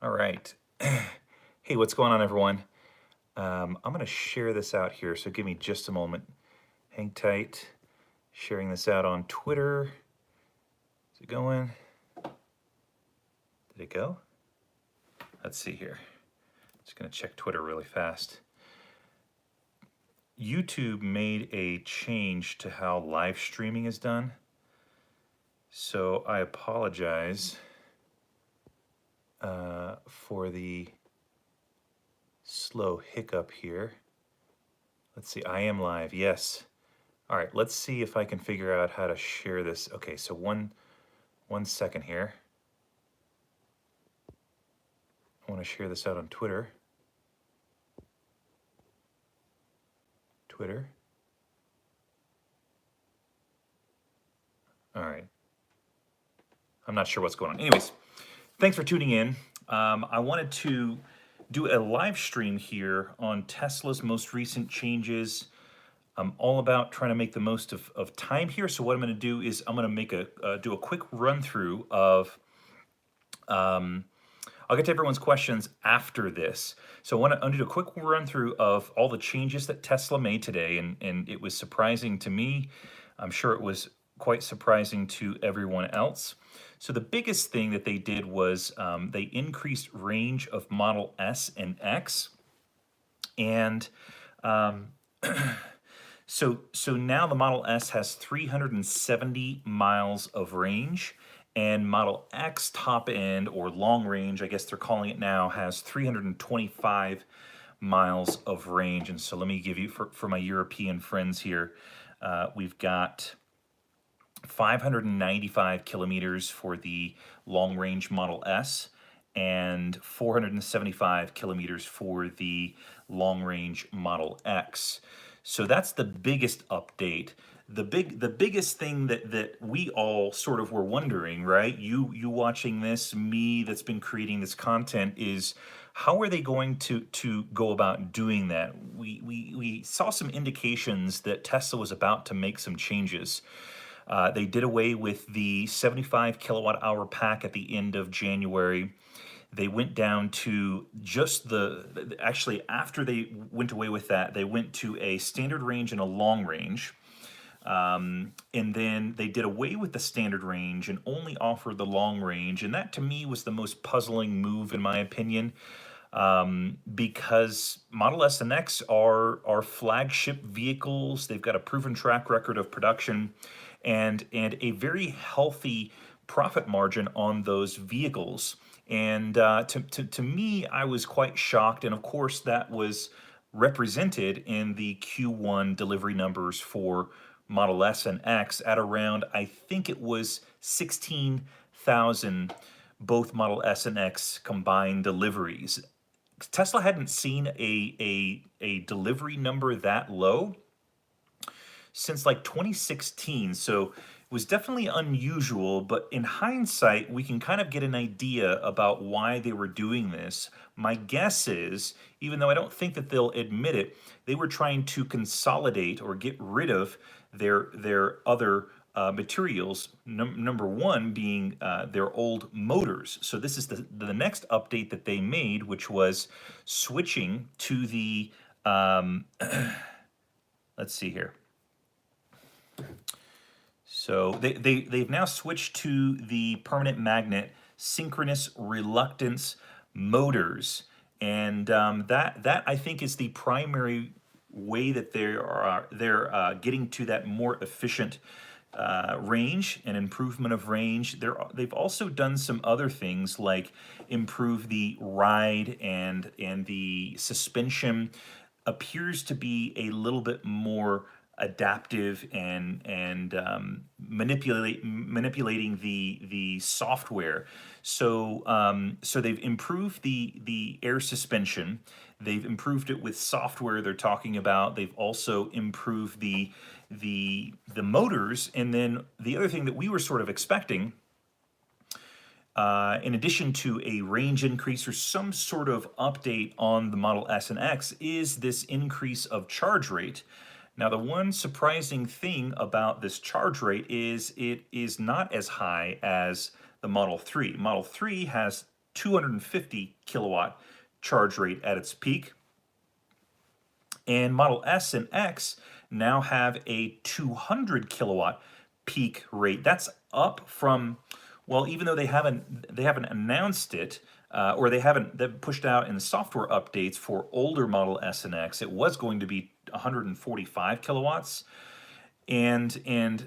All right. Hey, what's going on, everyone? I'm going to share this out here, so give me just a moment. Hang tight. Sharing this out on Twitter. Is it going? Did it go? Let's see here. Just going to check Twitter really fast. YouTube made a change to how live streaming is done. So I apologize for the slow hiccup here. Let's see, I am live, yes. All right, let's see if I can figure out how to share this. Okay, so one second here. I want to share this out on Twitter. All right. I'm not sure what's going on. Anyways, thanks for tuning in. I wanted to do a live stream here on Tesla's most recent changes. I'm all about trying to make the most of time here. So what I'm going to do is I'm going to make do a quick run through of. I'll get to everyone's questions after this. So I want to do a quick run through of all the changes that Tesla made today, and it was surprising to me. I'm sure it was quite surprising to everyone else. So the biggest thing that they did was they increased range of Model S and X, and so now the Model S has 370 miles of range, and Model X top end, or long range, I guess they're calling it now, has 325 miles of range. And so let me give you, for my European friends here, we've got 595 kilometers for the long range Model S and 475 kilometers for the long range Model X. So that's the biggest update. The biggest thing that we all sort of were wondering, right? You watching this, me that's been creating this content, is how are they going to go about doing that? We saw some indications that Tesla was about to make some changes. They did away with the 75 kilowatt hour pack at the end of January. They went down to just actually after they went away with that, they went to a standard range and a long range. And then they did away with the standard range and only offered the long range. And that to me was the most puzzling move in my opinion, because Model S and X are flagship vehicles. They've got a proven track record of production and a very healthy profit margin on those vehicles. And to me, I was quite shocked. And of course, that was represented in the Q1 delivery numbers for Model S and X at around, I think it was 16,000, both Model S and X combined deliveries. Tesla hadn't seen a delivery number that low since like 2016. So it was definitely unusual, but in hindsight, we can kind of get an idea about why they were doing this. My guess is, even though I don't think that they'll admit it, they were trying to consolidate or get rid of their other materials, number one being their old motors. So this is the next update that they made, which was switching to the, let's see here. So they've now switched to the permanent magnet synchronous reluctance motors, and that I think is the primary way that they're getting to that more efficient range and improvement of range. They've also done some other things like improve the ride, and the suspension appears to be a little bit more adaptive and manipulating the software. So they've improved the air suspension. They've improved it with software they're talking about. They've also improved the motors, and then the other thing that we were sort of expecting, in addition to a range increase or some sort of update on the Model S and X, is this increase of charge rate. Now, the one surprising thing about this charge rate is it is not as high as the Model 3. Model 3 has 250 kilowatt charge rate at its peak. And Model S and X now have a 200 kilowatt peak rate. That's up from, well, even though they haven't announced it, or they've pushed out in software updates for older Model S and X, it was going to be 145 kilowatts. And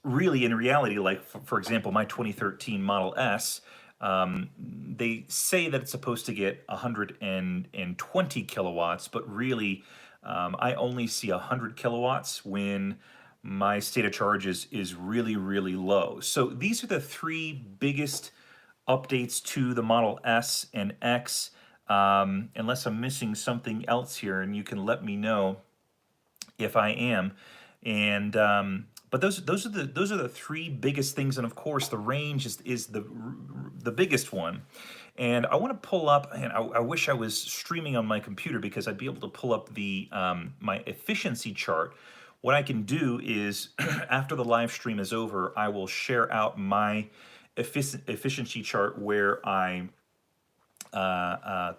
really, in reality, like for example, my 2013 Model S, they say that it's supposed to get 120 kilowatts, but really, I only see 100 kilowatts when my state of charge is really, really low. So these are the three biggest updates to the Model S and X, unless I'm missing something else here, and you can let me know if I am. And but those are the three biggest things, and of course the range is the biggest one. And I want to pull up, and I wish I was streaming on my computer because I'd be able to pull up the my efficiency chart. What I can do is after the live stream is over, I will share out my efficiency chart where I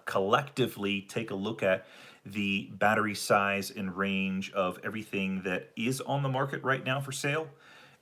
collectively take a look at the battery size and range of everything that is on the market right now for sale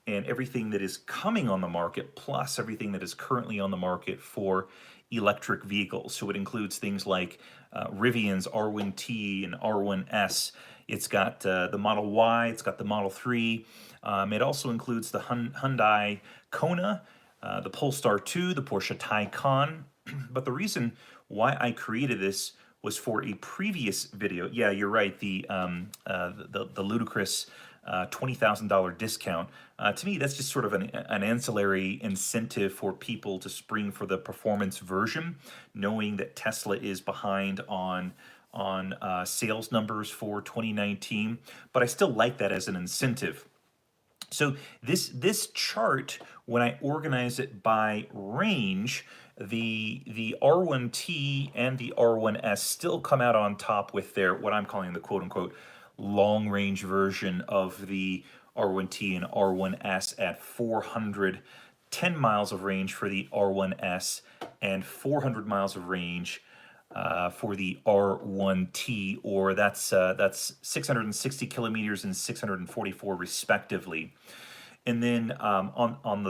and everything that is coming on the market, plus everything that is currently on the market for electric vehicles. So it includes things like Rivian's R1T and R1S. It's got the Model Y, it's got the Model 3. It also includes the Hyundai Kona, the Polestar 2, the Porsche Taycan. But the reason why I created this was for a previous video. Yeah, you're right. The ludicrous $20,000 discount. To me, that's just sort of an ancillary incentive for people to spring for the performance version, knowing that Tesla is behind on sales numbers for 2019. But I still like that as an incentive. So this chart, when I organize it by range, the R1T and the R1S still come out on top with their, what I'm calling the quote unquote long range version of the R1T and R1S at 410 miles of range for the R1S and 400 miles of range for the R1T, or that's 660 kilometers and 644 respectively. And then on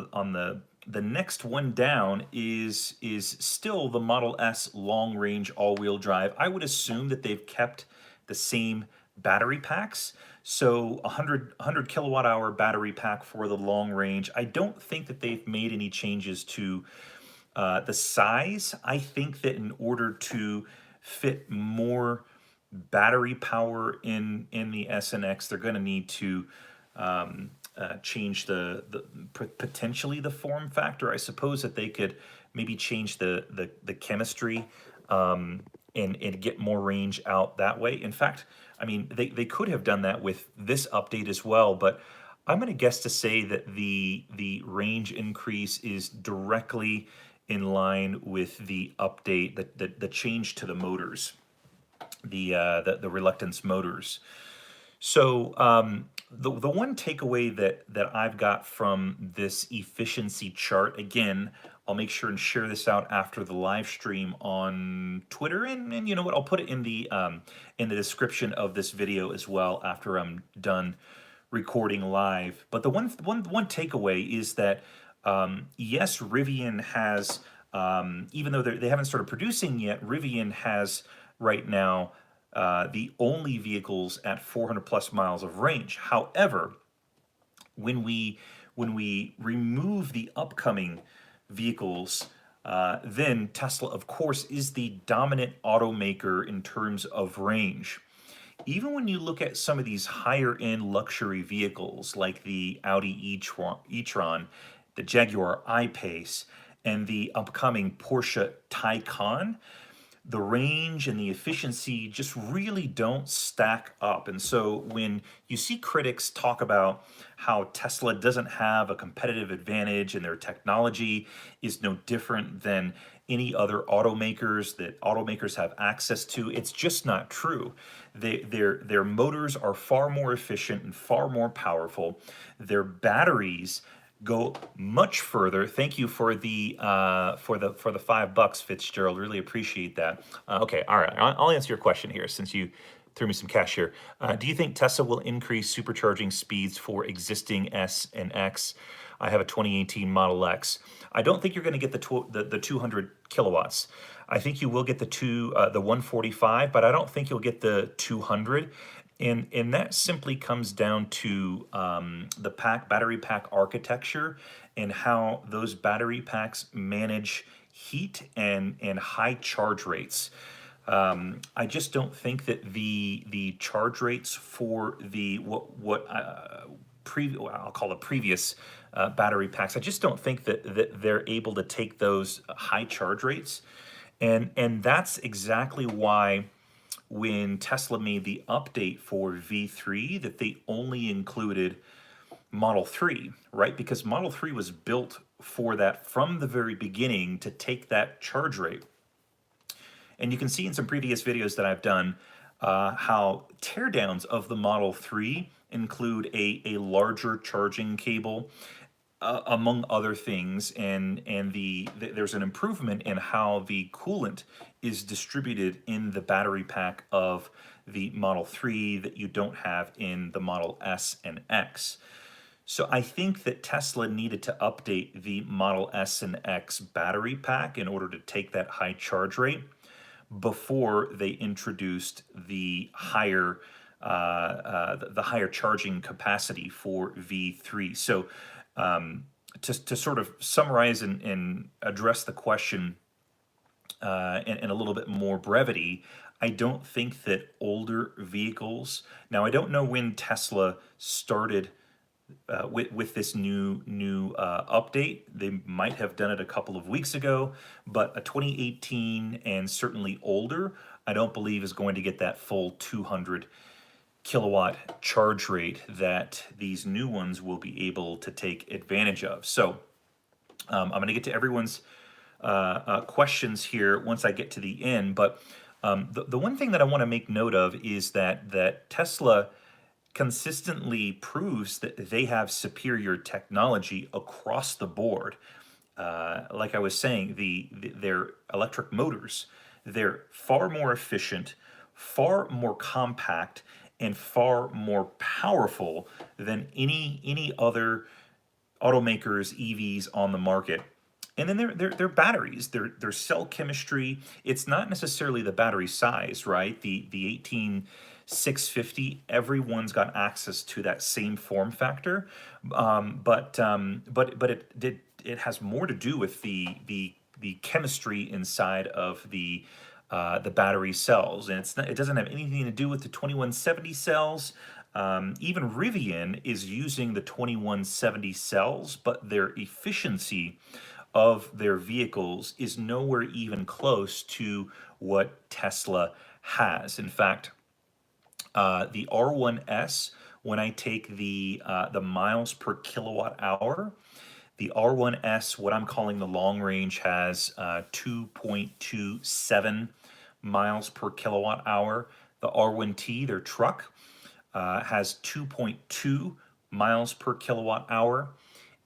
the next one down is still the Model S long range all wheel drive. I would assume that they've kept the same battery packs. So 100 kilowatt hour battery pack for the long range. I don't think that they've made any changes to the size. I think that in order to fit more battery power in the S and X, they're going to need to change potentially the form factor. I suppose that they could maybe change the chemistry and get more range out that way. In fact, I mean, they could have done that with this update as well, but I'm going to guess to say that the range increase is directly in line with the update, the change to the motors, the reluctance motors. So the one takeaway that I've got from this efficiency chart, again, I'll make sure and share this out after the live stream on Twitter, and you know what, I'll put it in the description of this video as well after I'm done recording live. But the one takeaway is that yes, Rivian has, even though they haven't started producing yet, Rivian has right now the only vehicles at 400 plus miles of range. However, when we remove the upcoming vehicles, then Tesla, of course, is the dominant automaker in terms of range. Even when you look at some of these higher end luxury vehicles like the Audi e-tron, the Jaguar I-Pace, and the upcoming Porsche Taycan, the range and the efficiency just really don't stack up. And so when you see critics talk about how Tesla doesn't have a competitive advantage and their technology is no different than any other automakers that automakers have access to, it's just not true. Their motors are far more efficient and far more powerful. Their batteries go much further. Thank you for the $5, Fitzgerald. Really appreciate that. Okay, all right. I'll answer your question here since you threw me some cash here. Do you think Tesla will increase supercharging speeds for existing S and X? I have a 2018 Model X. I don't think you're going to get the 200 kilowatts. I think you will get the 145, but I don't think you'll get the 200. And that simply comes down to the battery pack architecture and how those battery packs manage heat and high charge rates. I just don't think that the charge rates for the I'll call it previous battery packs. I just don't think that they're able to take those high charge rates, and that's exactly why when Tesla made the update for V3 that they only included Model 3, right? Because Model 3 was built for that from the very beginning to take that charge rate. And you can see in some previous videos that I've done how teardowns of the Model 3 include a larger charging cable, among other things, and there's an improvement in how the coolant is distributed in the battery pack of the Model 3 that you don't have in the Model S and X. So I think that Tesla needed to update the Model S and X battery pack in order to take that high charge rate before they introduced the higher charging capacity for V3. So to sort of summarize and address the question in a little bit more brevity, I don't think that older vehicles. Now, I don't know when Tesla started with this new update. They might have done it a couple of weeks ago, but a 2018 and certainly older, I don't believe is going to get that full 200 kilowatt charge rate that these new ones will be able to take advantage of. So I'm going to get to everyone's questions here once I get to the end, but the one thing that I want to make note of is that Tesla consistently proves that they have superior technology across the board. Like I was saying, their electric motors, they're far more efficient, far more compact, and far more powerful than any other automakers' EVs on the market. And then their batteries, their cell chemistry. It's not necessarily the battery size, right? The 18650, everyone's got access to that same form factor, but it has more to do with the chemistry inside of the battery cells, and it doesn't have anything to do with the 2170 cells. Even Rivian is using the 2170 cells, but their efficiency of their vehicles is nowhere even close to what Tesla has. In fact, the R1S, when I take the miles per kilowatt hour, the R1S, what I'm calling the long range, has 2.27 miles per kilowatt hour. The R1T, their truck, has 2.2 miles per kilowatt hour.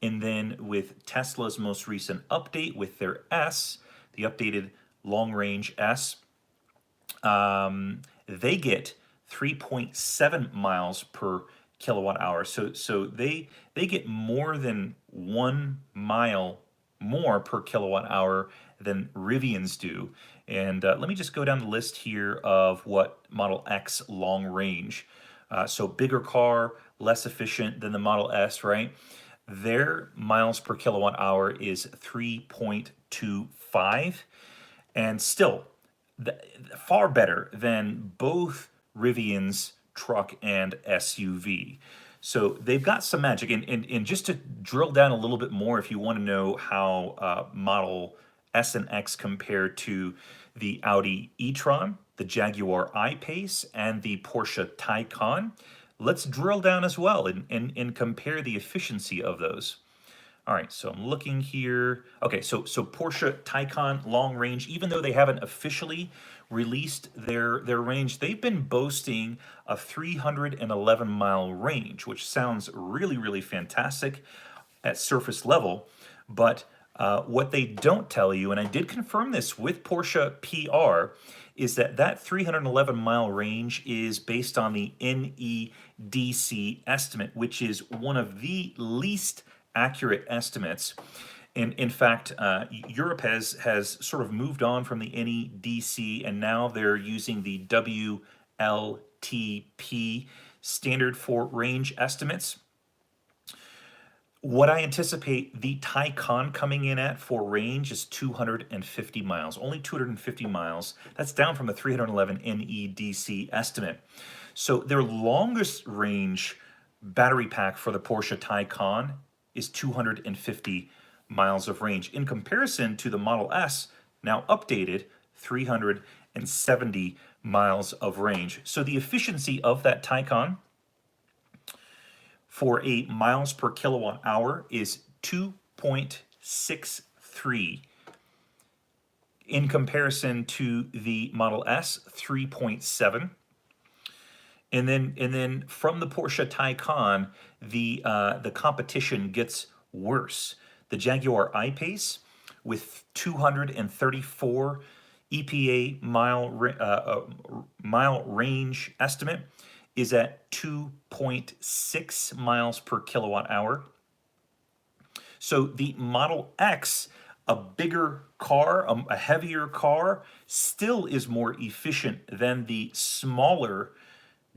And then with Tesla's most recent update with their S, the updated long range S, they get 3.7 miles per kilowatt hour. So they get more than 1 mile more per kilowatt hour than Rivian's do. And let me just go down the list here of what Model X long range. So bigger car, less efficient than the Model S, right? Their miles per kilowatt hour is 3.25, and still far better than both Rivian's truck and SUV. So they've got some magic. And just to drill down a little bit more, if you want to know how Model S and X compare to the Audi e-tron, the Jaguar I-Pace, and the Porsche Taycan, let's drill down as well and compare the efficiency of those. All right, so I'm looking here. Okay, so Porsche Taycan long range, even though they haven't officially released their range, they've been boasting a 311 mile range, which sounds really, really fantastic. at surface level. But what they don't tell you, and I did confirm this with Porsche PR, is that that 311 mile range is based on the NEDC estimate, which is one of the least accurate estimates. And in fact, Europe has sort of moved on from the NEDC, and now they're using the WLTP standard for range estimates. What I anticipate the Taycan coming in at for range is 250 miles, only 250 miles. That's down from the 311 NEDC estimate. So their longest range battery pack for the Porsche Taycan is 250 miles of range, in comparison to the Model S, now updated, 370 miles of range. So the efficiency of that Taycan for a miles per kilowatt hour is 2.63, in comparison to the Model S, 3.7. And then from the Porsche Taycan, the competition gets worse. The Jaguar I-Pace, with 234 EPA mile range estimate, is at 2.6 miles per kilowatt hour. So the Model X, a bigger car, a heavier car, still is more efficient than the smaller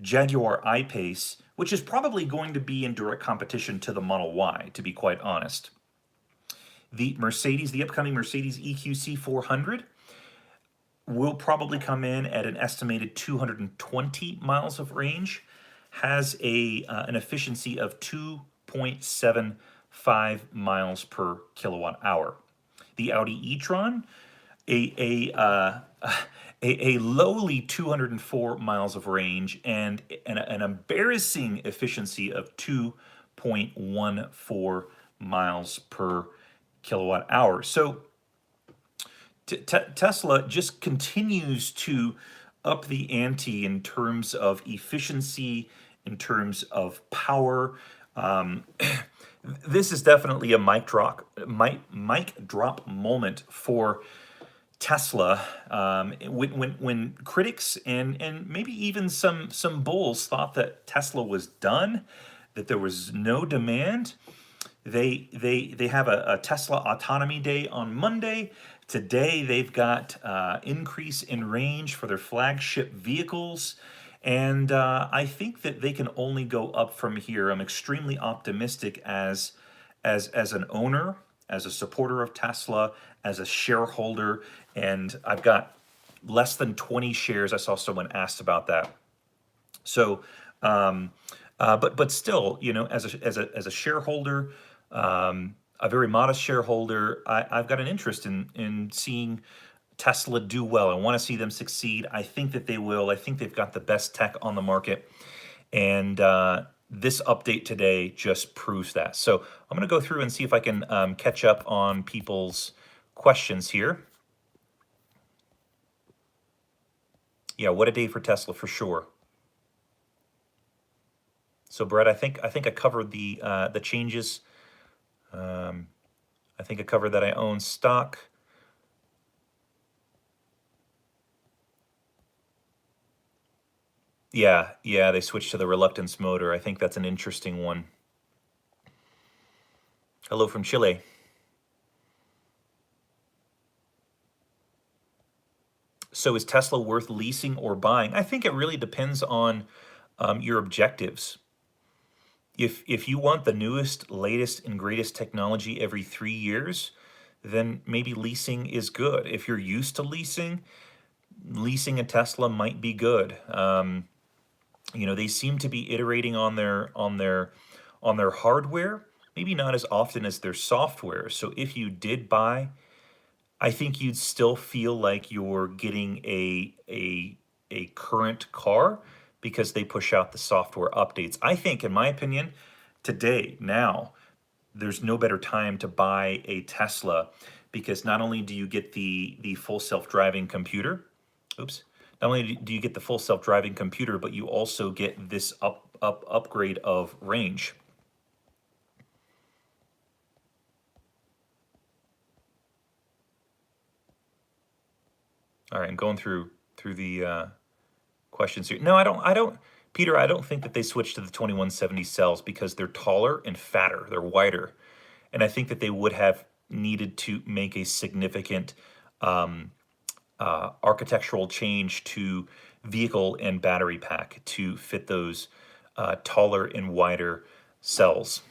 Jaguar I-Pace, which is probably going to be in direct competition to the Model Y, to be quite honest. The upcoming Mercedes EQC 400 will probably come in at an estimated 220 miles of range, has an efficiency of 2.75 miles per kilowatt hour. The Audi e-tron, a lowly 204 miles of range and an embarrassing efficiency of 2.14 miles per kilowatt hour. So Tesla just continues to up the ante in terms of efficiency, in terms of power. This is definitely a mic drop moment for Tesla. When critics and maybe even some bulls thought that Tesla was done, that there was no demand, they have a Tesla Autonomy Day on Monday. Today they've got increase in range for their flagship vehicles, and I think that they can only go up from here. I'm extremely optimistic as an owner, as a supporter of Tesla, as a shareholder, and I've got less than 20 shares. I saw someone asked about that. So, but still, you know, as a shareholder, a very modest shareholder, I've got an interest in seeing Tesla do well. I want to see them succeed. I think that they will. I think they've got the best tech on the market, and this update today just proves that. So I'm going to go through and see if I can catch up on people's questions here. Yeah, what a day for Tesla for sure. So Brett, I think I covered the changes. I think I covered that I own stock. Yeah, they switched to the reluctance motor. I think that's an interesting one. Hello from Chile. So is Tesla worth leasing or buying? I think it really depends on your objectives. If you want the newest, latest, and greatest technology every 3 years, then maybe leasing is good. If you're used to leasing a Tesla might be good. You know, they seem to be iterating on their hardware, maybe not as often as their software. So if you did buy, I think you'd still feel like you're getting a current car, because they push out the software updates. I think, in my opinion, today, now, there's no better time to buy a Tesla, because not only do you get the full self-driving computer, not only do you get the full self-driving computer, but you also get this upgrade of range. All right, I'm going through the questions here. No, I don't, Peter, I don't think that they switched to the 2170 cells because they're taller and fatter. They're wider. And I think that they would have needed to make a significant architectural change to vehicle and battery pack to fit those taller and wider cells.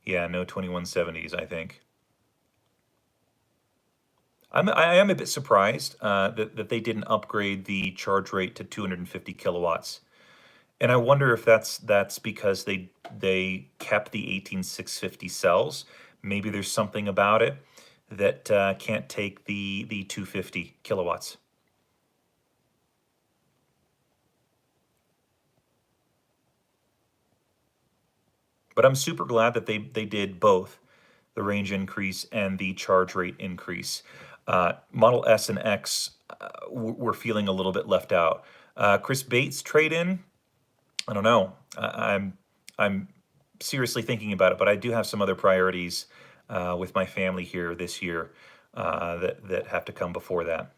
Yeah, no 2170s, I think. I am a bit surprised that they didn't upgrade the charge rate to 250 kilowatts. And I wonder if that's because they kept the 18650 cells. Maybe there's something about it that can't take the 250 kilowatts. But I'm super glad that they did both the range increase and the charge rate increase. Model S and X were feeling a little bit left out. Chris Bates trade in. I don't know. I'm seriously thinking about it, but I do have some other priorities with my family here this year that have to come before that.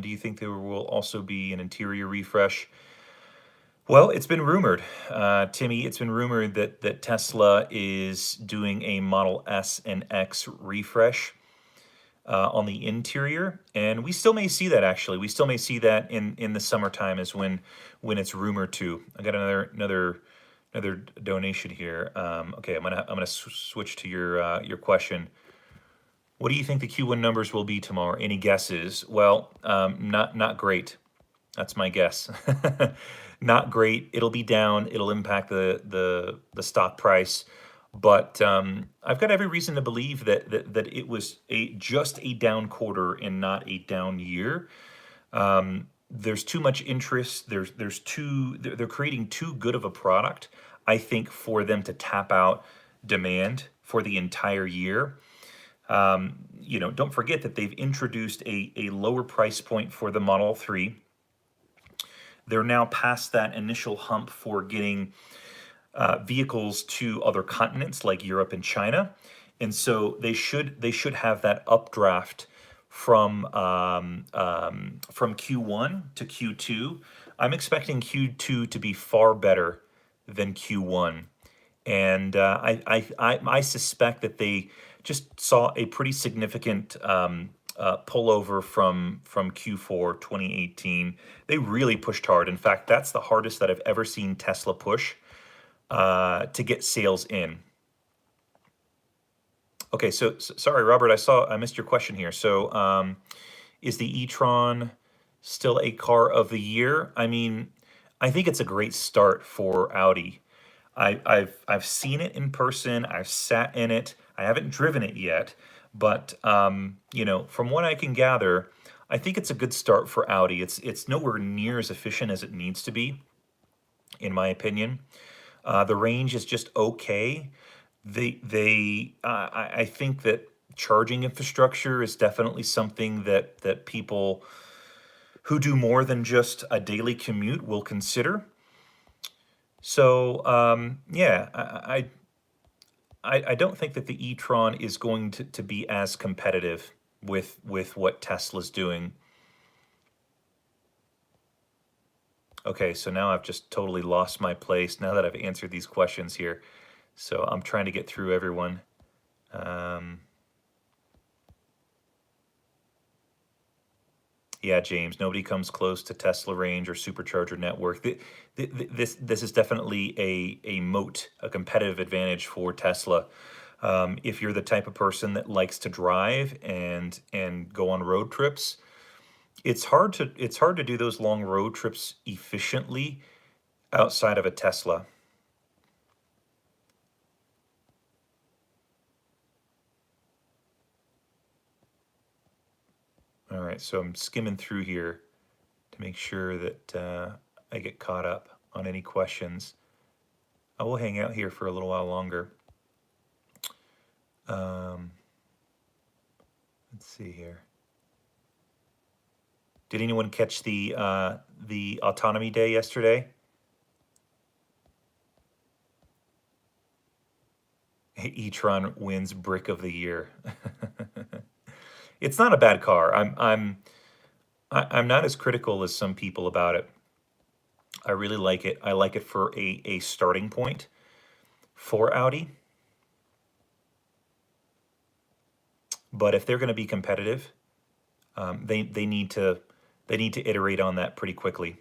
Do you think there will also be an interior refresh? Well, it's been rumored, Timmy. It's been rumored that Tesla is doing a Model S and X refresh on the interior, and we still may see that. Actually, we still may see that in the summertime is when it's rumored to. I got another donation here. Okay, I'm gonna switch to your question. What do you think the Q1 numbers will be tomorrow? Any guesses? Well, not great. That's my guess. Not great. It'll be down. It'll impact the stock price, but I've got every reason to believe that it was just a down quarter and not a down year. There's too much interest. They're creating too good of a product, I think, for them to tap out demand for the entire year. Don't forget that they've introduced a lower price point for the Model 3. They're now past that initial hump for getting vehicles to other continents like Europe and China, and so they should have that updraft from Q1 to Q2. I'm expecting Q2 to be far better than Q1, and I suspect that they just saw a pretty significant pullover from Q4 2018. They really pushed hard. In fact, that's the hardest that I've ever seen Tesla push to get sales in. Okay, sorry, Robert, I missed your question here. So, is the e-tron still a car of the year? I mean, I think it's a great start for Audi. I've seen it in person. I've sat in it. I haven't driven it yet, but from what I can gather, I think it's a good start for Audi. It's nowhere near as efficient as it needs to be, in my opinion. The range is just okay. I think that charging infrastructure is definitely something that people who do more than just a daily commute will consider. So yeah, I don't think that the e-tron is going to be as competitive with what Tesla's doing. Okay, so now I've just totally lost my place now that I've answered these questions here. So I'm trying to get through everyone. Yeah, James, nobody comes close to Tesla range or supercharger network. This is definitely a moat, a competitive advantage for Tesla. If you're the type of person that likes to drive and go on road trips, it's hard to do those long road trips efficiently outside of a Tesla. All right, so I'm skimming through here to make sure that I get caught up on any questions. I will hang out here for a little while longer. Let's see here. Did anyone catch the autonomy day yesterday? e-tron wins brick of the year. It's not a bad car. I'm not as critical as some people about it. I really like it. I like it for a starting point for Audi. But if they're going to be competitive, they need to iterate on that pretty quickly.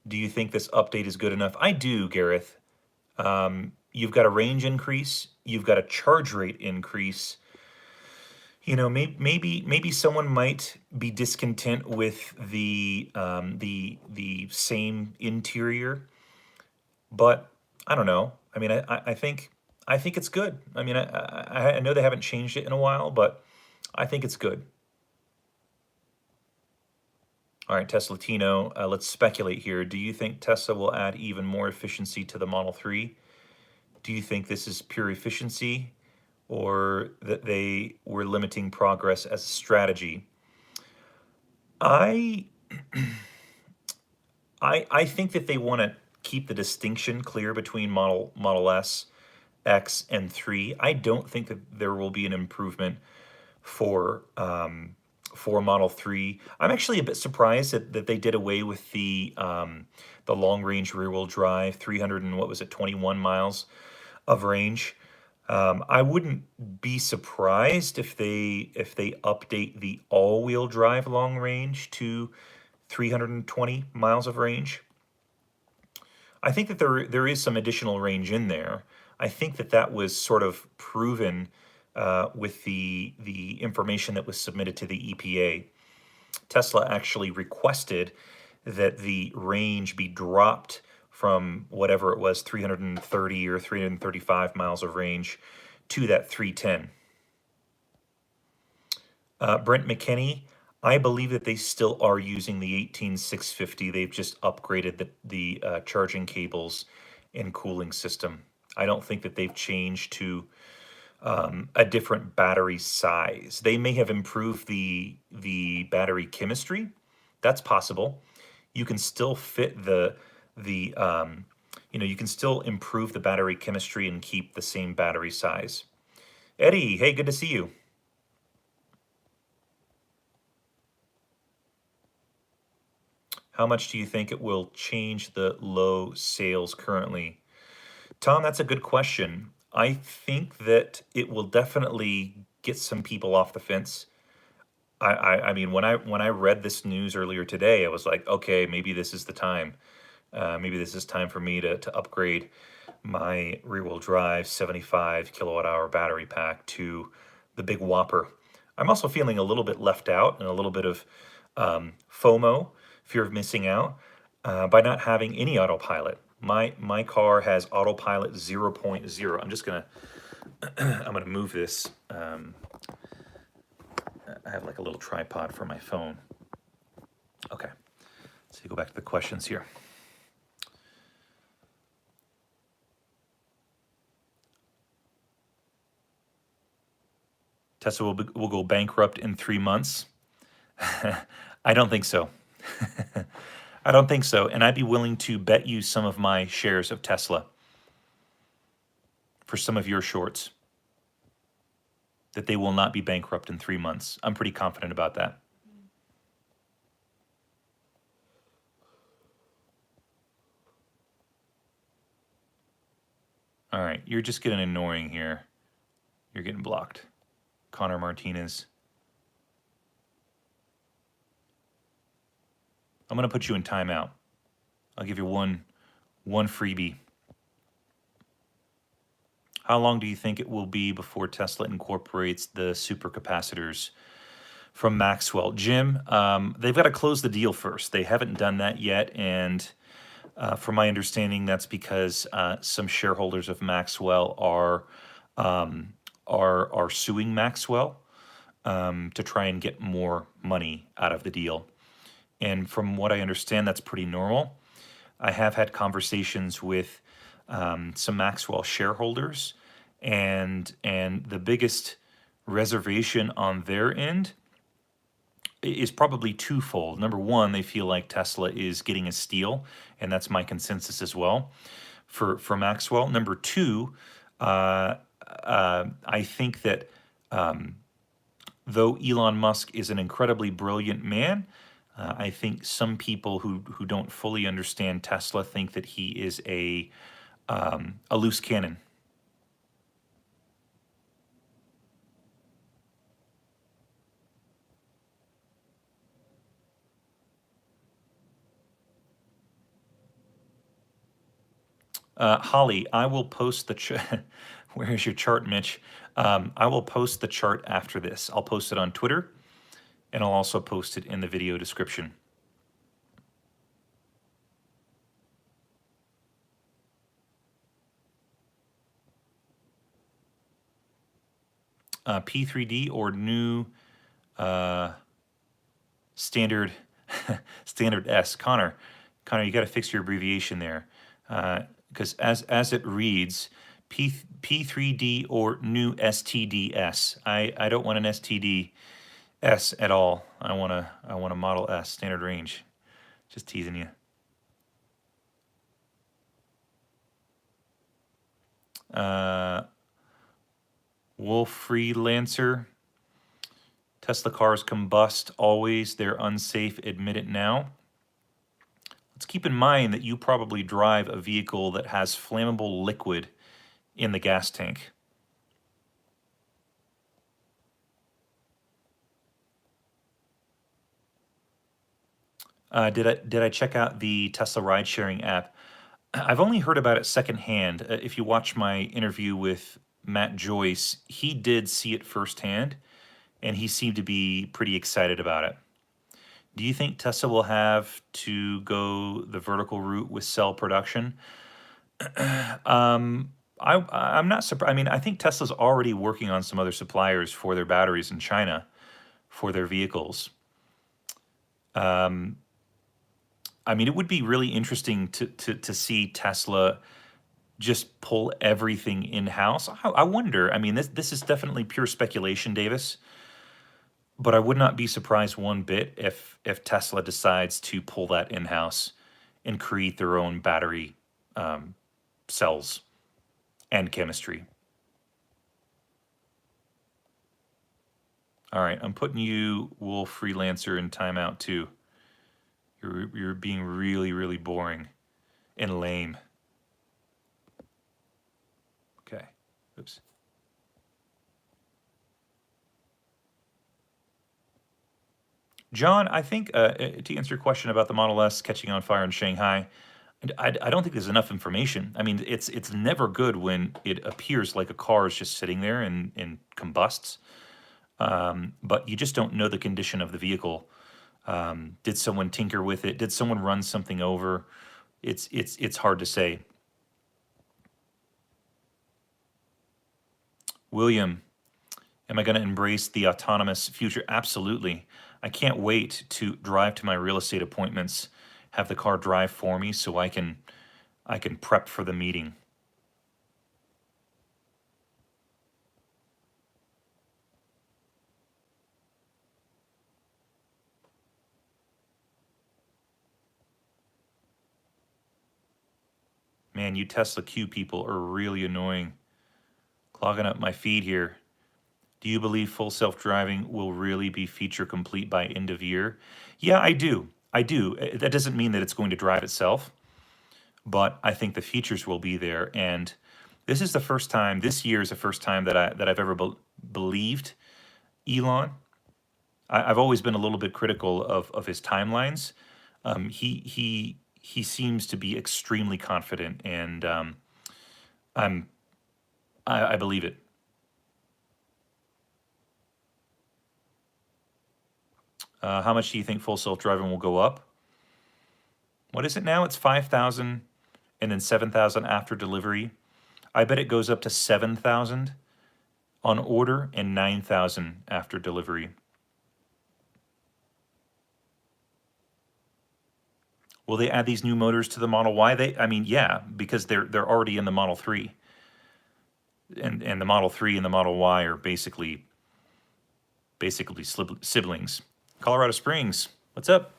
Do you think this update is good enough? I do, Gareth. You've got a range increase. You've got a charge rate increase. You know, maybe someone might be discontent with the same interior, but I don't know. I mean, I think it's good. I mean, I know they haven't changed it in a while, but I think it's good. All right, Tesla Tino, let's speculate here. Do you think Tesla will add even more efficiency to the Model 3? Do you think this is pure efficiency, or that they were limiting progress as a strategy? I think that they want to keep the distinction clear between Model S, X, and 3. I don't think that there will be an improvement for Model 3. I'm actually a bit surprised that they did away with the long range rear wheel drive, 300 and what was it, 21 miles of range. I wouldn't be surprised if they update the all wheel drive long range to 320 miles of range. I think that there is some additional range in there. I think that was sort of proven with the information that was submitted to the EPA. Tesla actually requested that the range be dropped from whatever it was, 330 or 335 miles of range to that 310. Brent McKinney, I believe that they still are using the 18650. They've just upgraded the charging cables and cooling system. I don't think that they've changed to a different battery size. They may have improved the battery chemistry. That's possible. You can still fit you can still improve the battery chemistry and keep the same battery size. Eddie, hey, good to see you. How much do you think it will change the low sales currently? Tom, that's a good question. I think that it will definitely get some people off the fence. I mean, when I read this news earlier today, I was like, okay, maybe this is the time. Maybe this is time for me to upgrade my rear-wheel drive 75 kilowatt-hour battery pack to the big whopper. I'm also feeling a little bit left out and a little bit of FOMO, fear of missing out, by not having any autopilot. My car has autopilot 0.0. I'm just gonna I'm gonna move this. I have like a little tripod for my phone. Okay, so you go back to the questions here. Tesla will go bankrupt in 3 months. I don't think so. I don't think so. And I'd be willing to bet you some of my shares of Tesla for some of your shorts that they will not be bankrupt in 3 months. I'm pretty confident about that. All right, you're just getting annoying here. You're getting blocked. Connor Martinez. I'm going to put you in timeout. I'll give you one freebie. How long do you think it will be before Tesla incorporates the supercapacitors from Maxwell? Jim, they've got to close the deal first. They haven't done that yet, and from my understanding, that's because some shareholders of Maxwell are suing Maxwell to try and get more money out of the deal. And from what I understand, that's pretty normal. I have had conversations with some Maxwell shareholders, and the biggest reservation on their end is probably twofold. Number one, they feel like Tesla is getting a steal, and that's my consensus as well for Maxwell. Number two, I think that though Elon Musk is an incredibly brilliant man, I think some people who don't fully understand Tesla think that he is a loose cannon. Holly, I will post the where's your chart, Mitch? I will post the chart after this. I'll post it on Twitter, and I'll also post it in the video description. P3D or new standard standard S. Connor, you got to fix your abbreviation there, because as it reads, P3D or new STDS. I don't want an STD S at all. I want a Model S standard range. Just teasing you. Wolf Freelancer. Tesla cars combust always. They're unsafe. Admit it now. Let's keep in mind that you probably drive a vehicle that has flammable liquid in the gas tank. Did I check out the Tesla ride-sharing app? I've only heard about it secondhand. If you watch my interview with Matt Joyce, he did see it firsthand, and he seemed to be pretty excited about it. Do you think Tesla will have to go the vertical route with cell production? I'm not surprised. I mean, I think Tesla's already working on some other suppliers for their batteries in China for their vehicles. I mean, it would be really interesting to see Tesla just pull everything in-house. I wonder, I mean, this is definitely pure speculation, Davis, but I would not be surprised one bit if Tesla decides to pull that in-house and create their own battery cells and chemistry. All right, I'm putting you, Wolf Freelancer, in timeout too. You're being really, really boring and lame. Okay. Oops. John, I think to answer your question about the Model S catching on fire in Shanghai, I don't think there's enough information. I mean, it's never good when it appears like a car is just sitting there and combusts, but you just don't know the condition of the vehicle. Did someone tinker with it? Did someone run something over? It's hard to say. William, am I going to embrace the autonomous future? Absolutely. I can't wait to drive to my real estate appointments, have the car drive for me so I can prep for the meeting. Man, you Tesla Q people are really annoying. Clogging up my feed here. Do you believe full self-driving will really be feature complete by end of year? Yeah, I do. I do. That doesn't mean that it's going to drive itself, but I think the features will be there. And this is the first time, this year is the first time that I've ever believed Elon. I've always been a little bit critical of his timelines. He seems to be extremely confident, and I believe it. How much do you think full self-driving will go up? What is it now? It's 5,000 and then 7,000 after delivery. I bet it goes up to 7,000 on order and 9,000 after delivery. Will they add these new motors to the Model Y? I mean, yeah, because they're already in the Model 3. And the Model 3 and the Model Y are basically siblings. Colorado Springs, what's up?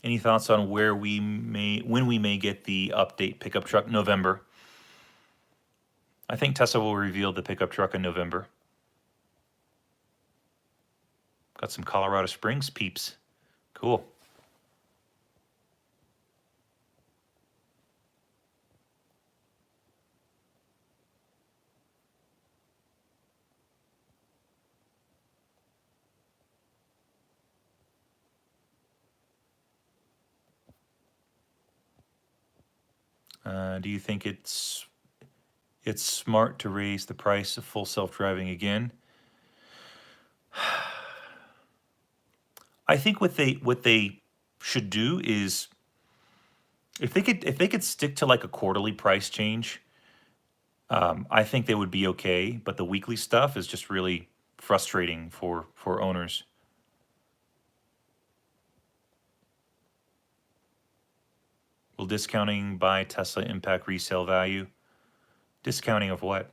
Any thoughts on when we may get the update pickup truck? November. I think Tesla will reveal the pickup truck in November. Got some Colorado Springs peeps. Cool. Do you think it's smart to raise the price of full self-driving again? I think what they should do is if they could stick to like a quarterly price change, I think they would be okay. But the weekly stuff is just really frustrating for owners. Will discounting by Tesla impact resale value? Discounting of what?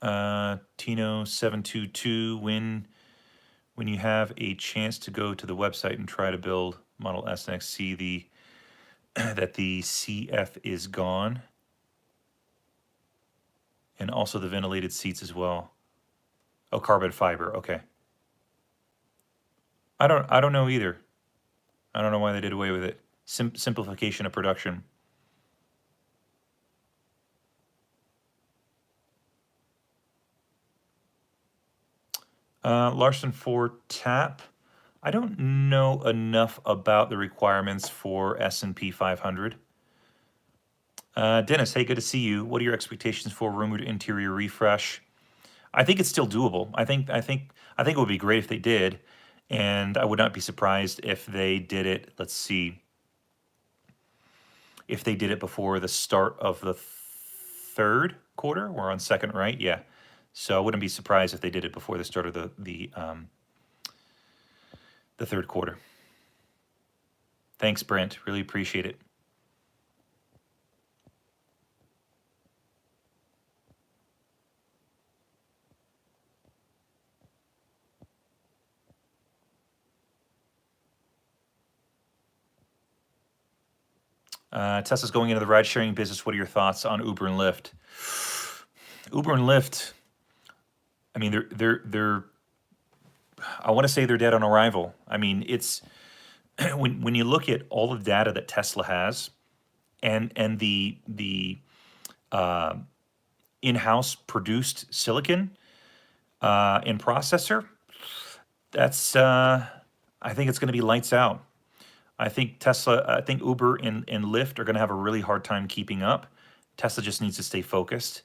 Tino722, when you have a chance to go to the website and try to build Model S and X, see that the CF is gone, and also the ventilated seats as well. Oh, carbon fiber. Okay. I don't know either. I don't know why they did away with it. Simplification of production. Larson for TAP. I don't know enough about the requirements for S&P 500. Dennis, hey, good to see you. What are your expectations for rumored interior refresh? I think it's still doable. I think it would be great if they did, and I would not be surprised if they did it. Let's see. If they did it before the start of the third quarter, we're on second, right? Yeah. So I wouldn't be surprised if they did it before the start of the third quarter. Thanks, Brent. Really appreciate it. Tesla's going into the ride-sharing business. What are your thoughts on Uber and Lyft? Uber and Lyft, I mean, they're I want to say they're dead on arrival. I mean, it's when you look at all the data that Tesla has, and the in-house produced silicon and processor, that's I think it's going to be lights out. I think Uber and Lyft are going to have a really hard time keeping up. Tesla just needs to stay focused,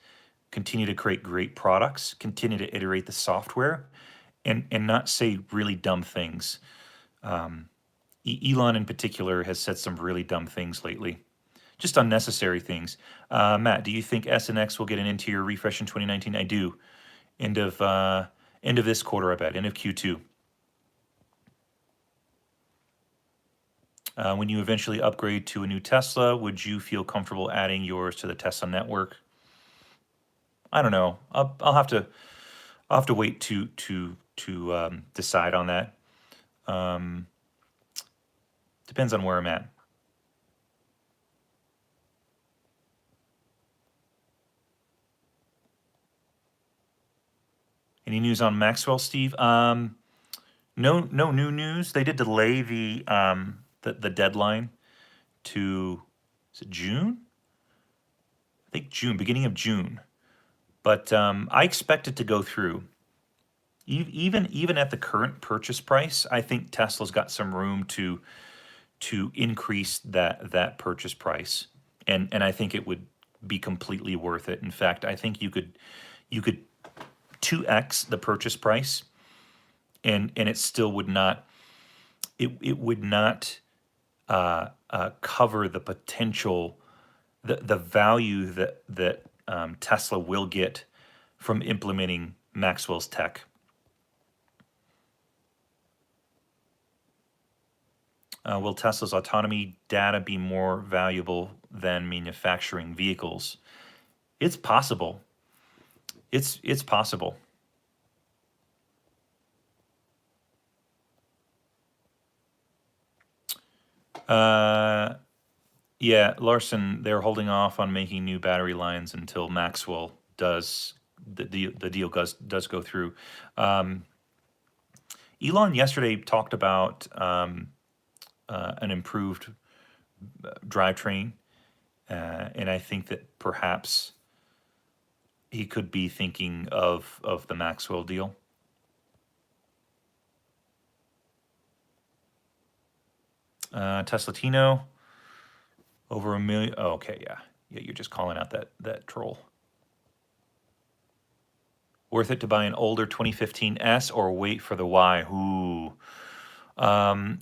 continue to create great products, continue to iterate the software, and not say really dumb things. Elon in particular has said some really dumb things lately, just unnecessary things. Matt, do you think S and X will get an interior refresh in 2019? I do. End of this quarter, I bet. End of Q2. When you eventually upgrade to a new Tesla, would you feel comfortable adding yours to the Tesla network? I don't know. I'll have to wait to decide on that. Depends on where I'm at. Any news on Maxwell, Steve? No new news. They did delay the deadline to, is it June? I think June, beginning of June. But I expect it to go through. Even at the current purchase price, I think Tesla's got some room to increase that purchase price, and I think it would be completely worth it. In fact, I think you could 2x the purchase price, and it still would not. It would not cover the potential, the value that Tesla will get from implementing Maxwell's tech. Will Tesla's autonomy data be more valuable than manufacturing vehicles? It's possible. It's possible. Yeah, Larson, they're holding off on making new battery lines until Maxwell does the deal does go through. Elon yesterday talked about an improved drivetrain, and I think that perhaps he could be thinking of the Maxwell deal. Tesla Tino, over 1 million. Oh, okay, yeah, you're just calling out that troll. Worth it to buy an older 2015 S or wait for the Y? Ooh,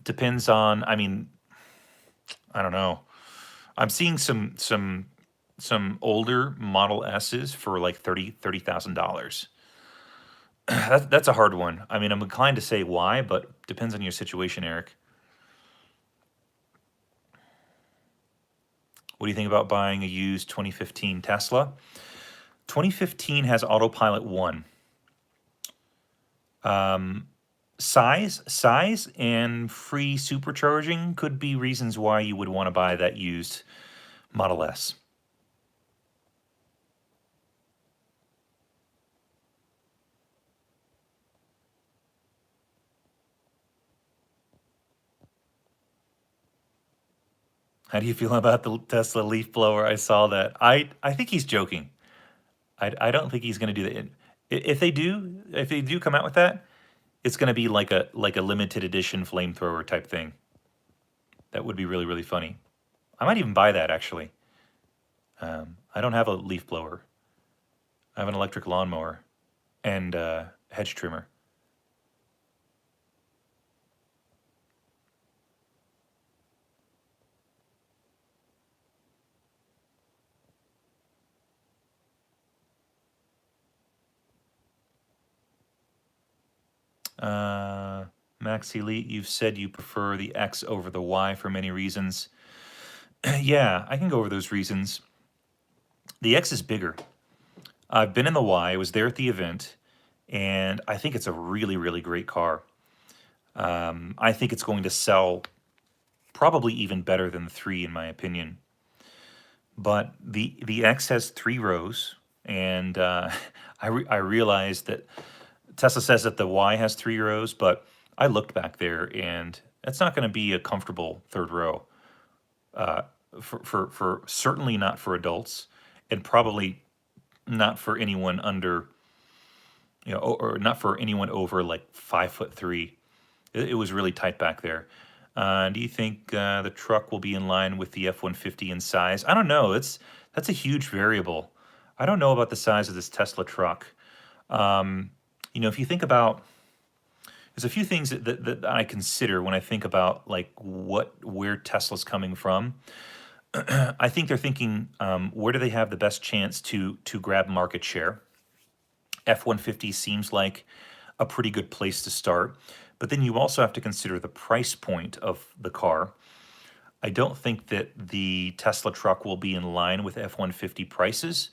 depends on. I mean, I don't know. I'm seeing some older Model S's for like $30,000. That's a hard one. I mean, I'm inclined to say why, but depends on your situation, Eric. What do you think about buying a used 2015 Tesla? 2015 has Autopilot 1. Size, and free supercharging could be reasons why you would want to buy that used Model S. How do you feel about the Tesla leaf blower? I saw that. I think he's joking. I don't think he's going to do that. If they do come out with that, it's going to be like a limited edition flamethrower type thing. That would be really, really funny. I might even buy that, actually. I don't have a leaf blower. I have an electric lawnmower and hedge trimmer. Max Elite, you've said you prefer the X over the Y for many reasons. Yeah, I can go over those reasons. The X is bigger. I've been in the Y. I was there at the event, and I think it's a really, really great car. I think it's going to sell probably even better than the 3, in my opinion. But the X has 3 rows, and I realized that Tesla says that the Y has 3 rows, but I looked back there, and that's not going to be a comfortable third row. For certainly not for adults, and probably not for anyone under, or not for anyone over like 5'3". It was really tight back there. Do you think the truck will be in line with the F-150 in size? I don't know. That's a huge variable. I don't know about the size of this Tesla truck. If you think about, there's a few things that I consider when I think about like where Tesla's coming from. I think they're thinking, where do they have the best chance to grab market share? F-150 seems like a pretty good place to start. But then you also have to consider the price point of the car. I don't think that the Tesla truck will be in line with F-150 prices.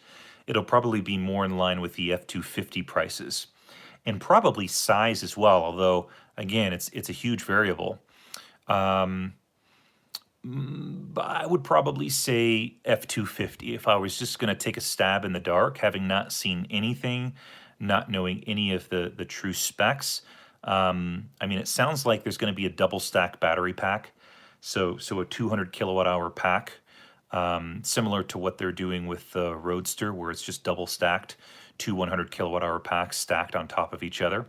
It'll probably be more in line with the F-250 prices. And probably size as well, although, again, it's a huge variable. But I would probably say F-250 if I was just going to take a stab in the dark, having not seen anything, not knowing any of the true specs. I mean, it sounds like there's going to be a double stack battery pack, so a 200 kilowatt hour pack, similar to what they're doing with the Roadster, where it's just double stacked, 2 100 kilowatt hour packs stacked on top of each other.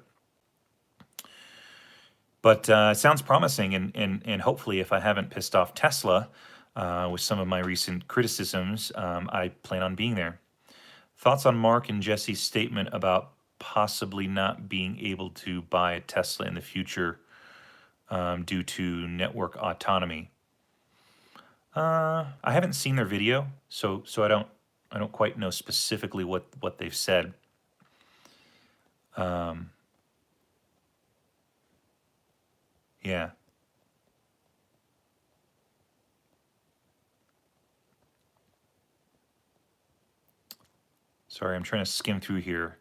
But it sounds promising, and hopefully, if I haven't pissed off Tesla with some of my recent criticisms, I plan on being there. Thoughts on Mark and Jesse's statement about possibly not being able to buy a Tesla in the future due to network autonomy? I haven't seen their video, so I don't quite know specifically what they've said. Um, yeah. Sorry, I'm trying to skim through here.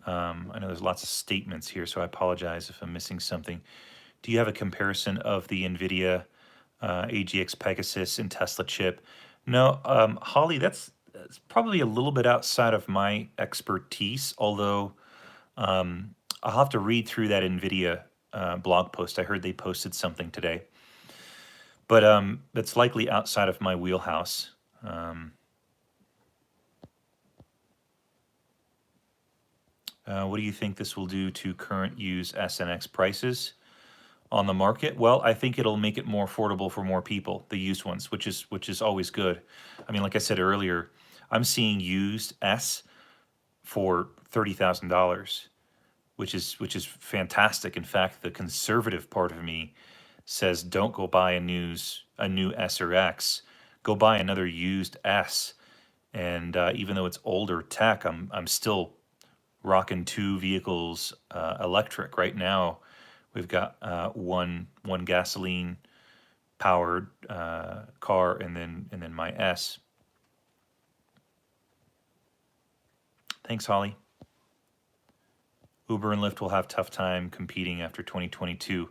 I know there's lots of statements here, so I apologize if I'm missing something. Do you have a comparison of the NVIDIA AGX Pegasus and Tesla chip? No, Holly, that's probably a little bit outside of my expertise, although I'll have to read through that NVIDIA blog post. I heard they posted something today, but that's likely outside of my wheelhouse. What do you think this will do to current used S and X prices on the market? Well, I think it'll make it more affordable for more people, the used ones, which is always good. I mean, like I said earlier, I'm seeing used S for $30,000, which is fantastic. In fact, the conservative part of me says don't go buy a new S or X, go buy another used S. And even though it's older tech, I'm still rocking two vehicles electric right now. We've got one gasoline powered car, and then my S. Thanks, Holly. Uber and Lyft will have tough time competing after 2022.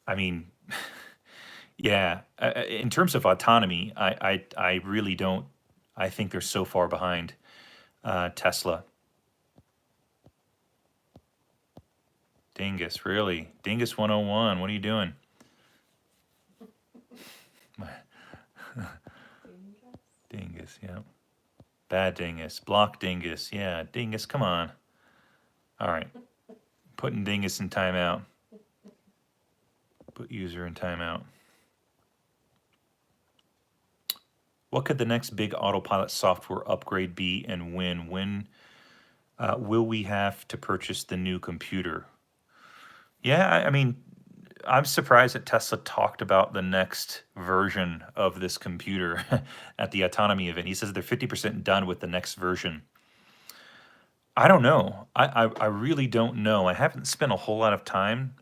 I mean, yeah. In terms of autonomy, I really don't. I think they're so far behind Tesla. Dingus, really? Dingus 101, what are you doing? Dingus, yeah. Bad Dingus. Block Dingus. Yeah, Dingus, come on. All right. Putting Dingus in timeout. Put user in timeout. What could the next big autopilot software upgrade be, and when? When will we have to purchase the new computer? Yeah, I mean, I'm surprised that Tesla talked about the next version of this computer at the autonomy event. He says they're 50% done with the next version. I don't know. I really don't know. I haven't spent a whole lot of time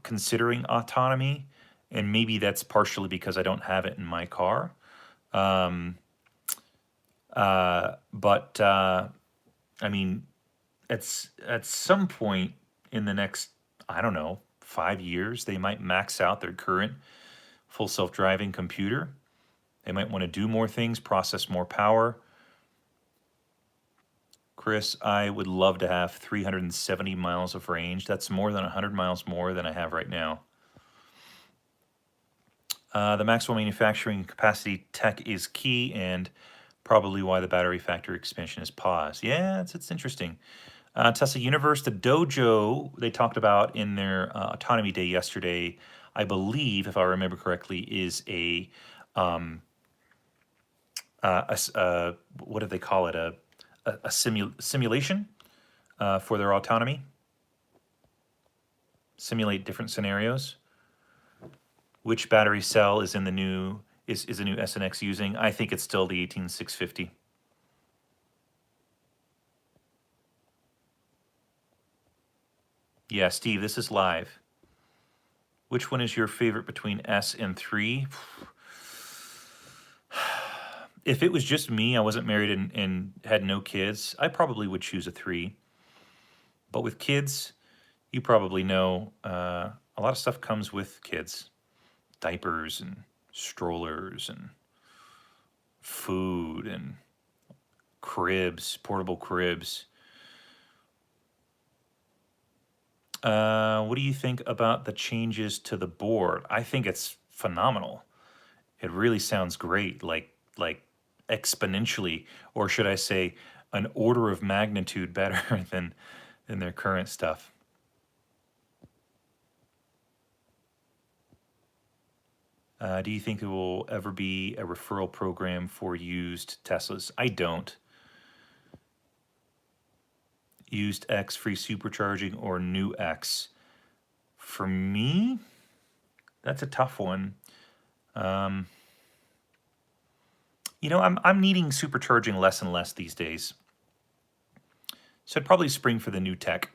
considering autonomy, and maybe that's partially because I don't have it in my car. Um, but I mean, at some point in the next, I don't know, 5 years, they might max out their current full self-driving computer. They might want to do more things, process more power. Chris, I would love to have 370 miles of range. That's more than 100 miles more than I have right now. The Maxwell manufacturing capacity tech is key, and probably why the battery factory expansion is paused. Yeah, it's interesting. Tesla Universe, the dojo they talked about in their autonomy day yesterday, I believe, if I remember correctly, is what do they call it? A simulation for their autonomy. Simulate different scenarios. Which battery cell is in the new is the new SNX using? I think it's still the 18650. Yeah, Steve, this is live. Which one is your favorite between S and 3? If it was just me, I wasn't married and had no kids, I probably would choose a 3. But with kids, you probably know a lot of stuff comes with kids. Diapers and strollers and food and cribs, portable cribs. What do you think about the changes to the board? I think it's phenomenal. It really sounds great, like exponentially, or should I say, an order of magnitude better than their current stuff. Do you think there will ever be a referral program for used Teslas? I don't. Used X free supercharging or new X? For me, that's a tough one. You know, I'm needing supercharging less and less these days. So I'd probably spring for the new tech.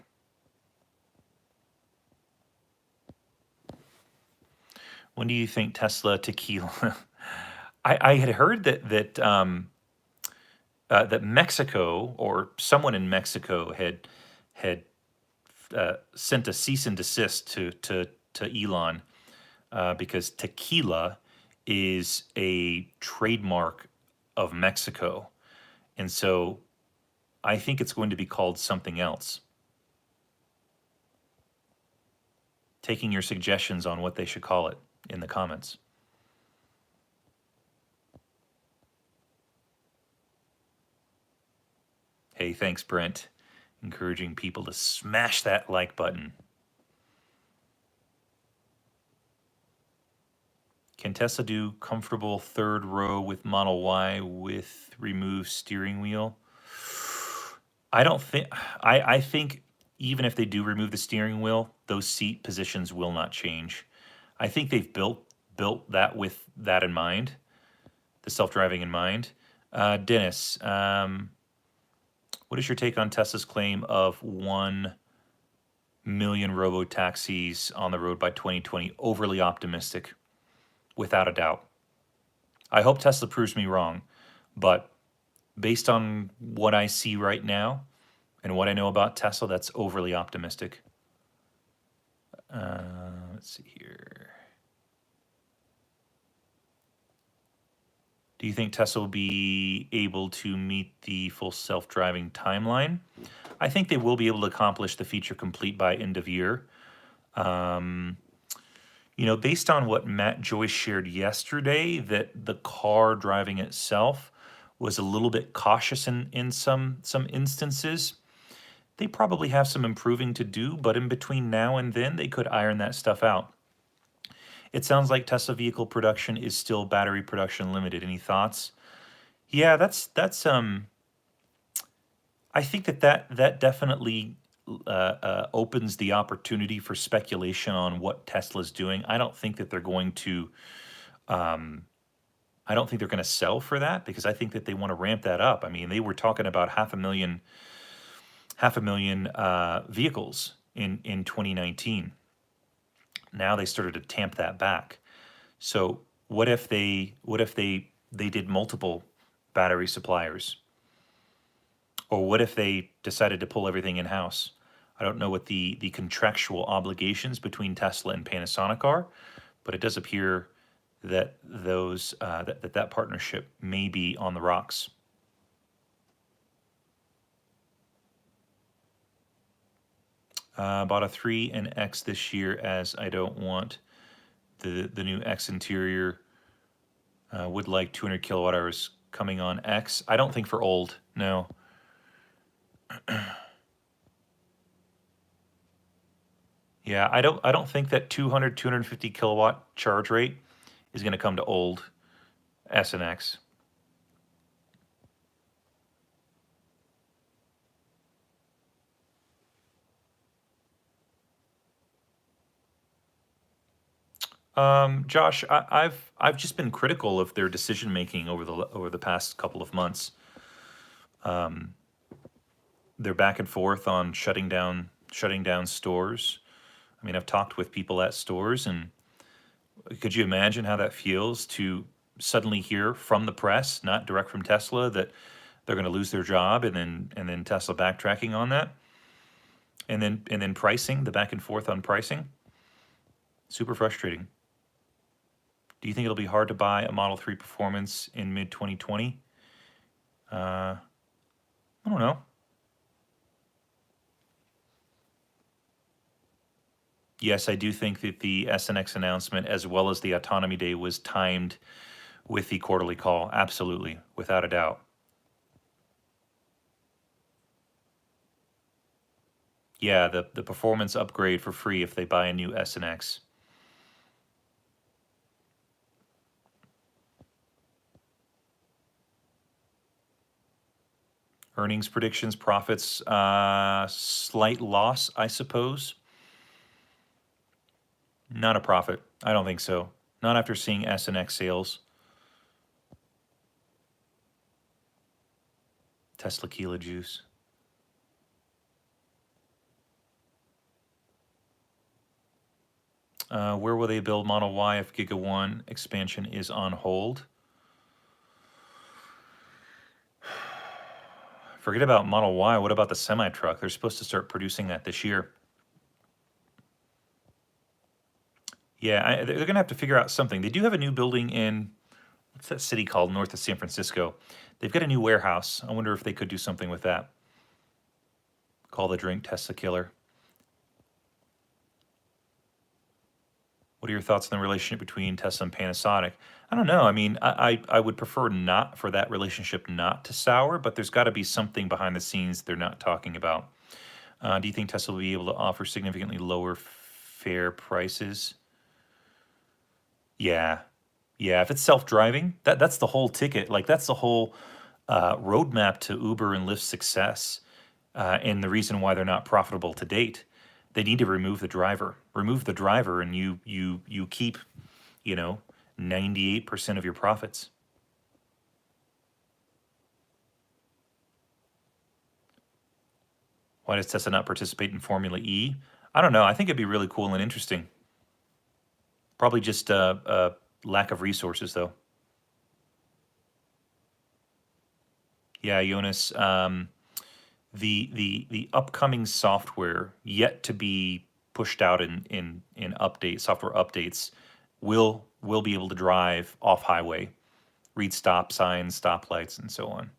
When do you think Tesla tequila? I had heard that Mexico or someone in Mexico had sent a cease and desist to Elon because tequila is a trademark of Mexico, and so I think it's going to be called something else. Taking your suggestions on what they should call it in the comments. Hey, thanks, Brent. Encouraging people to smash that like button. Can Tesla do comfortable third row with Model Y with removed steering wheel? I don't think. I think even if they do remove the steering wheel, those seat positions will not change. I think they've built that with that in mind, the self-driving in mind. Dennis, what is your take on Tesla's claim of 1 million robo taxis on the road by 2020? Overly optimistic, without a doubt. I hope Tesla proves me wrong, but based on what I see right now and what I know about Tesla, that's overly optimistic. Let's see here. Do you think Tesla will be able to meet the full self-driving timeline? I think they will be able to accomplish the feature complete by end of year. You know, based on what Matt Joyce shared yesterday, that the car driving itself was a little bit cautious in some instances. They probably have some improving to do, but in between now and then, they could iron that stuff out. It sounds like Tesla vehicle production is still battery production limited. Any thoughts? Yeah, that's I think that definitely opens the opportunity for speculation on what Tesla's doing. I don't think that they're going to. I don't think they're going to sell for that because I think that they want to ramp that up. I mean, they were talking about half a million vehicles in 2019. Now they started to tamp that back. So what if they did multiple battery suppliers? Or what if they decided to pull everything in-house? I don't know what the contractual obligations between Tesla and Panasonic are, but it does appear that those that partnership may be on the rocks. Bought a 3 and X this year as I don't want the new X interior. Would like 200 kilowatt hours coming on X. I don't think for old, no. Yeah, I don't think that 200, 250 kilowatt charge rate is going to come to old S and X. Josh, I've just been critical of their decision making over the past couple of months. They're back and forth on shutting down stores. I mean, I've talked with people at stores, and could you imagine how that feels to suddenly hear from the press, not direct from Tesla, that they're going to lose their job, and then Tesla backtracking on that, and then pricing, the back and forth on pricing, super frustrating. Do you think it'll be hard to buy a Model 3 Performance in mid 2020? I don't know. Yes, I do think that the S and X announcement, as well as the Autonomy Day, was timed with the quarterly call. Absolutely, without a doubt. Yeah, the performance upgrade for free if they buy a new S and X. Earnings predictions, profits, slight loss, I suppose. Not a profit. I don't think so. Not after seeing S and X sales. Tesla Kila juice. Where will they build Model Y if Giga 1 expansion is on hold? Forget about Model Y. What about the semi-truck? They're supposed to start producing that this year. Yeah, they're going to have to figure out something. They do have a new building in, what's that city called, north of San Francisco? They've got a new warehouse. I wonder if they could do something with that. Call the drink Tesla Killer. What are your thoughts on the relationship between Tesla and Panasonic? I don't know. I mean, I would prefer not for that relationship not to sour, but there's got to be something behind the scenes they're not talking about. Do you think Tesla will be able to offer significantly lower fare prices? Yeah. Yeah, if it's self-driving, that's the whole ticket. Like, that's the whole roadmap to Uber and Lyft's success, and the reason why they're not profitable to date. They need to remove the driver. Remove the driver, and you keep, 98% of your profits. Why does Tesla not participate in Formula E? I don't know. I think it'd be really cool and interesting. Probably just a lack of resources, though. Yeah, Jonas. The upcoming software yet to be pushed out in software updates will be able to drive off highway, read stop signs, stoplights, and so on.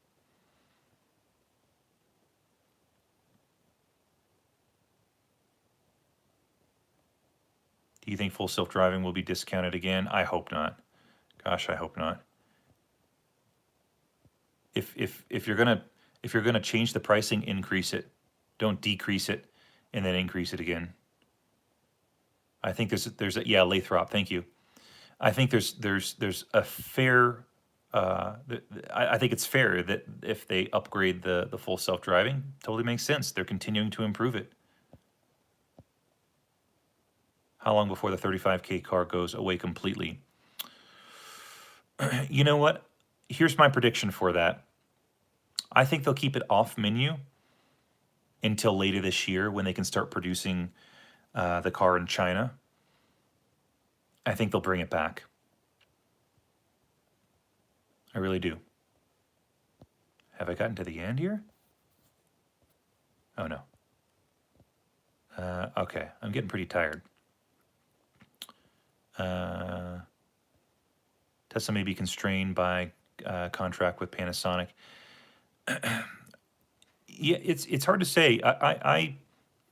Do you think full self-driving will be discounted again? I hope not. Gosh, I hope not. If you're gonna change the pricing, increase it. Don't decrease it and then increase it again. I think there's a, yeah, Lathrop, thank you. I think there's a fair. I think it's fair that if they upgrade the full self-driving, totally makes sense. They're continuing to improve it. How long before the 35K car goes away completely? You know what? Here's my prediction for that. I think they'll keep it off menu until later this year when they can start producing the car in China. I think they'll bring it back. I really do. Have I gotten to the end here? Oh, no. Okay, I'm getting pretty tired. Tesla may be constrained by contract with Panasonic. Yeah, it's hard to say. I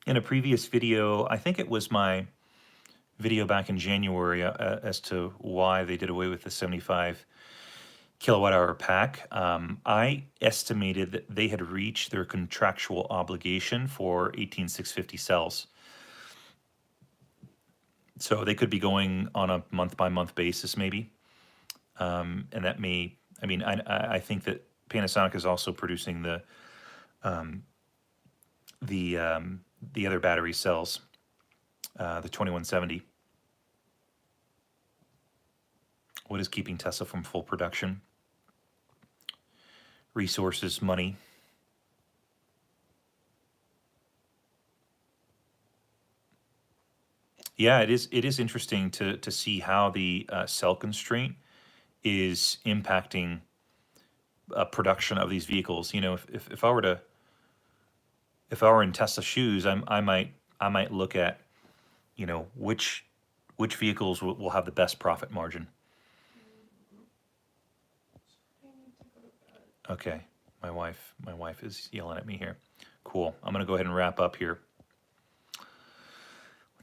in a previous video, I think it was my video back in January as to why they did away with the 75 kilowatt hour pack. I estimated that they had reached their contractual obligation for 18650 cells. So they could be going on a month-by-month basis, maybe. And that may, I mean, I think that Panasonic is also producing the other battery cells, the 2170. What is keeping Tesla from full production? Resources, money. Yeah, it is interesting to see how the cell constraint is impacting production of these vehicles. You know, if I were in Tesla's shoes, I might look at, which vehicles will have the best profit margin. Okay, my wife is yelling at me here. Cool. I'm gonna go ahead and wrap up here.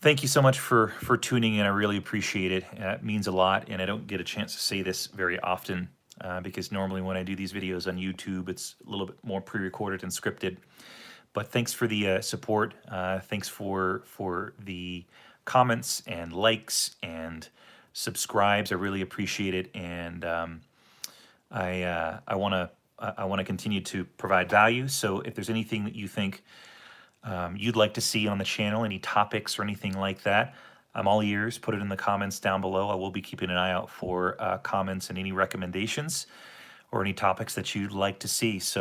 Thank you so much for tuning in. I really appreciate it. It means a lot, and I don't get a chance to say this very often because normally when I do these videos on YouTube, it's a little bit more pre-recorded and scripted. But thanks for the support. Thanks for the comments and likes and subscribes. I really appreciate it, and I want to continue to provide value. So if there's anything that you think you'd like to see on the channel, any topics or anything like that, I'm all ears. Put it in the comments down below. I will be keeping an eye out for comments and any recommendations or any topics that you'd like to see. So